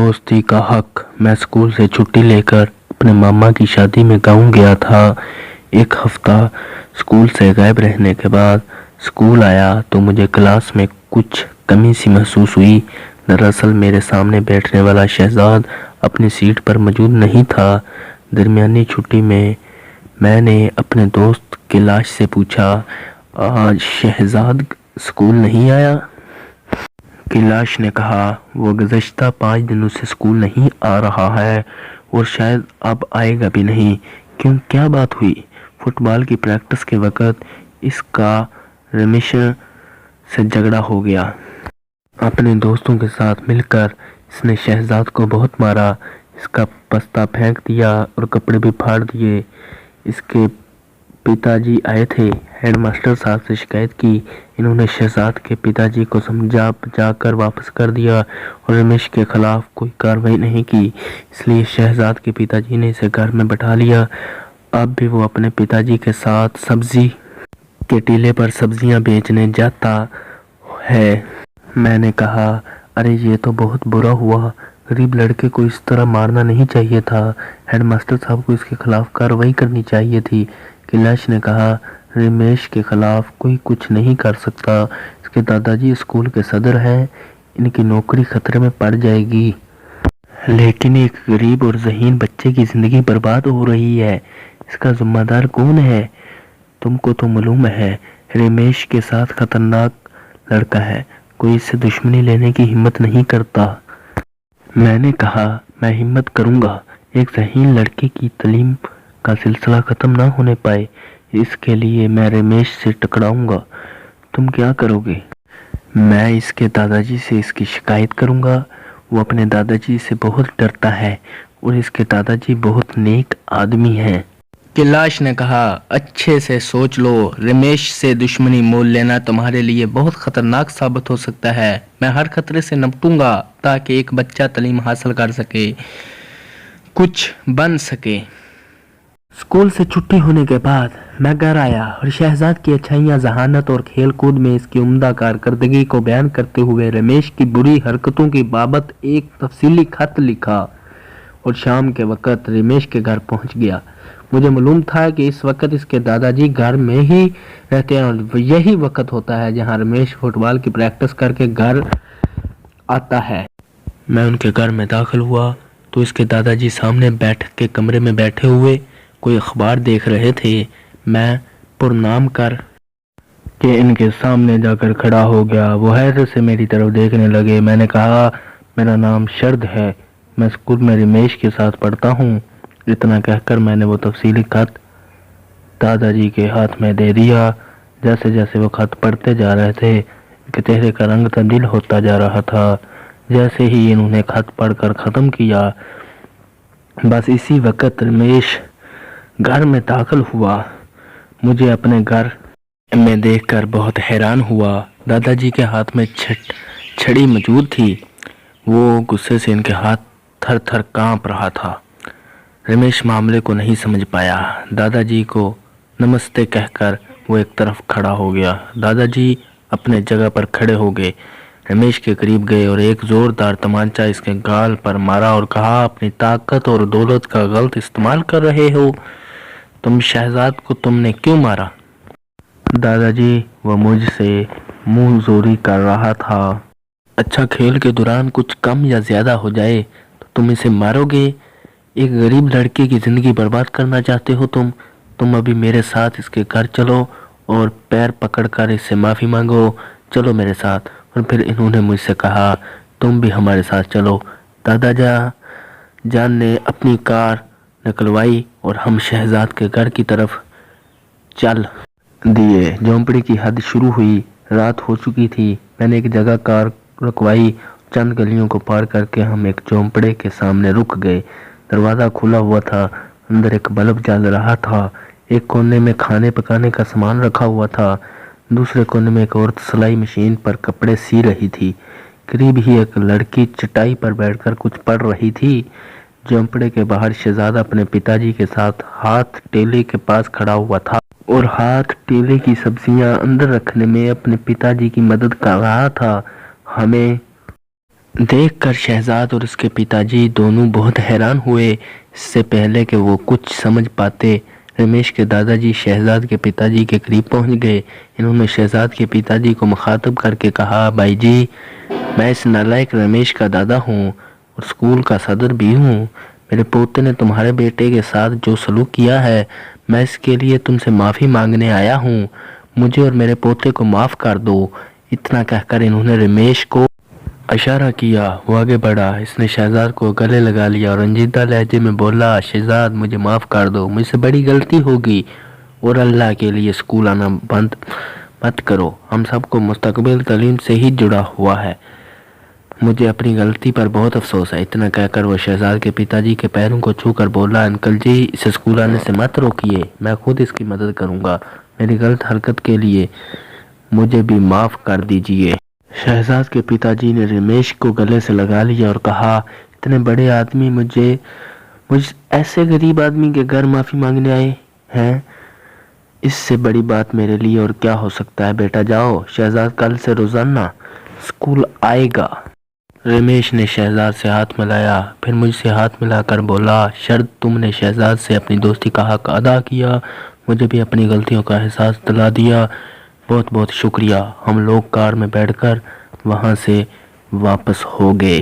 دوستی کا حق۔ میں اسکول سے چھٹی لے کر اپنے ماما کی شادی میں گاؤں گیا تھا۔ ایک ہفتہ اسکول سے غائب رہنے کے بعد اسکول آیا تو مجھے کلاس میں کچھ کمی سی محسوس ہوئی۔ دراصل میرے سامنے بیٹھنے والا شہزاد اپنی سیٹ پر موجود نہیں تھا۔ درمیانی چھٹی میں نے اپنے دوست کیلاش سے پوچھا، آج شہزاد اسکول نہیں آیا؟ کیلاش نے کہا، وہ گزشتہ 5 دنوں سے اسکول نہیں آ رہا ہے اور شاید اب آئے گا بھی نہیں۔ کیوں، کیا بات ہوئی؟ فٹ بال کی پریکٹس کے وقت اس کا رمیش سے جھگڑا ہو گیا۔ اپنے دوستوں کے ساتھ مل کر اس نے شہزاد کو بہت مارا، اس کا بستہ پھینک دیا اور کپڑے بھی پھاڑ دیے۔ اس کے پتا جی آئے تھے، ہیڈ ماسٹر صاحب سے شکایت کی۔ انہوں نے شہزاد کے پتا جی کو سمجھا بجھا کر واپس کر دیا اور رمیش کے خلاف کوئی کارروائی نہیں کی۔ اس لیے شہزاد کے پتا جی نے اسے گھر میں بٹھا لیا۔ اب بھی وہ اپنے پتا جی کے ساتھ سبزی کے ٹیلے پر سبزیاں بیچنے جاتا ہے۔ میں نے کہا، ارے یہ تو بہت برا ہوا، غریب لڑکے کو اس طرح مارنا نہیں چاہیے تھا، ہیڈ ماسٹر صاحب کو اس کے خلاف کارروائی کرنی چاہیے تھی۔ کیلاش نے کہا، رمیش کے خلاف کوئی کچھ نہیں کر سکتا، اس کے دادا جی اسکول کے صدر ہیں، ان کی نوکری خطرے میں پڑ جائے گی۔ لیکن ایک غریب اور ذہین بچے کی زندگی برباد ہو رہی ہے، اس کا ذمہ دار کون ہے؟ تم کو تو معلوم ہے رمیش کے ساتھ خطرناک لڑکا ہے، کوئی اس سے دشمنی لینے کی ہمت نہیں کرتا۔ میں نے کہا، میں ہمت کروں گا، ایک ذہین لڑکے کی تعلیم کا سلسلہ ختم نہ ہونے پائے، اس کے لیے میں رمیش سے ٹکراؤں گا۔ تم کیا کرو گے؟ میں اس کے دادا جی سے اس کی شکایت کروں گا، وہ اپنے دادا جی سے بہت ڈرتا ہے اور اس کے دادا جی بہت نیک آدمی ہیں۔ کیلاش نے کہا، اچھے سے سوچ لو، رمیش سے دشمنی مول لینا تمہارے لیے بہت خطرناک ثابت ہو سکتا ہے۔ میں ہر خطرے سے نمٹوں گا تاکہ ایک بچہ تعلیم حاصل کر سکے، کچھ بن سکے۔ اسکول سے چھٹی ہونے کے بعد میں گھر آیا اور شہزاد کی اچھائیاں، ذہانت اور کھیل کود میں اس کی عمدہ کارکردگی کو بیان کرتے ہوئے رمیش کی بری حرکتوں کی بابت ایک تفصیلی خط لکھا اور شام کے وقت رمیش کے گھر پہنچ گیا۔ مجھے معلوم تھا کہ اس وقت اس کے دادا جی گھر میں ہی رہتے ہیں اور یہی وقت ہوتا ہے جہاں رمیش فٹ بال کی پریکٹس کر کے گھر آتا ہے۔ میں ان کے گھر میں داخل ہوا تو اس کے دادا جی سامنے بیٹھک کے کمرے میں بیٹھے ہوئے کوئی اخبار دیکھ رہے تھے۔ میں پرنام کر کے ان کے سامنے جا کر کھڑا ہو گیا۔ وہ حیرت سے میری طرف دیکھنے لگے۔ میں نے کہا، میرا نام شرد ہے، میں اسکول میں رمیش کے ساتھ پڑھتا ہوں۔ اتنا کہہ کر میں نے وہ تفصیلی خط دادا جی کے ہاتھ میں دے دیا۔ جیسے جیسے وہ خط پڑھتے جا رہے تھے ان کے چہرے کا رنگ تبدیل ہوتا جا رہا تھا۔ جیسے ہی انہوں نے خط پڑھ کر ختم کیا، بس اسی وقت رمیش گھر میں داخل ہوا۔ مجھے اپنے گھر میں دیکھ کر بہت حیران ہوا۔ دادا جی کے ہاتھ میں چھڑی موجود تھی، وہ غصے سے ان کے ہاتھ تھر تھر کانپ رہا تھا۔ رمیش معاملے کو نہیں سمجھ پایا۔ دادا جی کو نمستے کہہ کر وہ ایک طرف کھڑا ہو گیا۔ دادا جی اپنے جگہ پر کھڑے ہو گئے، رمیش کے قریب گئے اور ایک زوردار تمانچہ اس کے گال پر مارا اور کہا، اپنی طاقت اور دولت کا غلط استعمال کر رہے ہو تم، شہزاد کو تم نے کیوں مارا؟ دادا جی، وہ مجھ سے منہ زوری کر رہا تھا۔ اچھا، کھیل کے دوران کچھ کم یا زیادہ ہو جائے تو تم اسے مارو گے؟ ایک غریب لڑکے کی زندگی برباد کرنا چاہتے ہو تم ابھی میرے ساتھ اس کے گھر چلو اور پیر پکڑ کر اس سے معافی مانگو، چلو میرے ساتھ۔ اور پھر انہوں نے مجھ سے کہا، تم بھی ہمارے ساتھ چلو۔ دادا جان نے اپنی کار نکلوائی اور ہم شہزاد کے گھر کی طرف چل دیے۔ جھونپڑی کی حد شروع ہوئی، رات ہو چکی تھی۔ میں نے ایک جگہ کار رکوائی، چند گلیوں کو پار کر کے ہم ایک جھونپڑے کے سامنے رک گئے۔ دروازہ کھلا ہوا تھا، اندر ایک بلب جل رہا تھا۔ ایک کونے میں کھانے پکانے کا سامان رکھا ہوا تھا، دوسرے کونے میں ایک عورت سلائی مشین پر کپڑے سی رہی تھی۔ قریب ہی ایک لڑکی چٹائی پر بیٹھ کر کچھ پڑھ رہی تھی۔ جھونپڑے کے باہر شہزادہ اپنے پتا جی کے ساتھ ہاتھ ٹیلے کے پاس کھڑا ہوا تھا اور ہاتھ ٹیلے کی سبزیاں اندر رکھنے میں اپنے پتا جی کی مدد کر رہا تھا۔ ہمیں دیکھ کر شہزاد اور اس کے پتا جی دونوں بہت حیران ہوئے۔ اس سے پہلے کہ وہ کچھ سمجھ پاتے، رمیش کے دادا جی شہزاد کے پتا جی کے قریب پہنچ گئے۔ انہوں نے شہزاد کے پتا جی کو مخاطب کر کے کہا، بھائی جی، میں اس نالائق رمیش کا دادا ہوں اور اسکول کا صدر بھی ہوں۔ میرے پوتے نے تمہارے بیٹے کے ساتھ جو سلوک کیا ہے، میں اس کے لیے تم سے معافی مانگنے آیا ہوں۔ مجھے اور میرے پوتے کو معاف کر دو۔ اتنا کہہ کر انہوں نے رمیش کو اشارہ کیا۔ وہ آگے بڑھا، اس نے شہزاد کو گلے لگا لیا اور رنجیدہ لہجے میں بولا، شہزاد مجھے معاف کر دو، مجھ سے بڑی غلطی ہوگی اور اللہ کے لیے اسکول آنا بند مت کرو۔ ہم سب کو مستقبل تعلیم سے ہی جڑا ہوا ہے۔ مجھے اپنی غلطی پر بہت افسوس ہے۔ اتنا کہہ کر وہ شہزاد کے پتا جی کے پیروں کو چھو کر بولا، انکل جی اسے اسکول آنے سے مت روکیے، میں خود اس کی مدد کروں گا۔ میری غلط حرکت کے لیے مجھے بھی معاف کر دیجیے۔ شہزاد کے پتا جی نے رمیش کو گلے سے لگا لیا اور کہا، اتنے بڑے آدمی مجھ ایسے غریب آدمی کے گھر معافی مانگنے آئے ہیں؟ اس سے بڑی بات میرے لیے اور کیا ہو سکتا ہے؟ بیٹا جاؤ، شہزاد کل سے روزانہ اسکول آئے گا۔ رمیش نے شہزاد سے ہاتھ ملایا، پھر مجھ سے ہاتھ ملا کر بولا، شرط تم نے شہزاد سے اپنی دوستی کا حق ادا کیا، مجھے بھی اپنی غلطیوں کا احساس دلا دیا، بہت بہت شکریہ۔ ہم لوگ کار میں بیٹھ کر وہاں سے واپس ہو گئے۔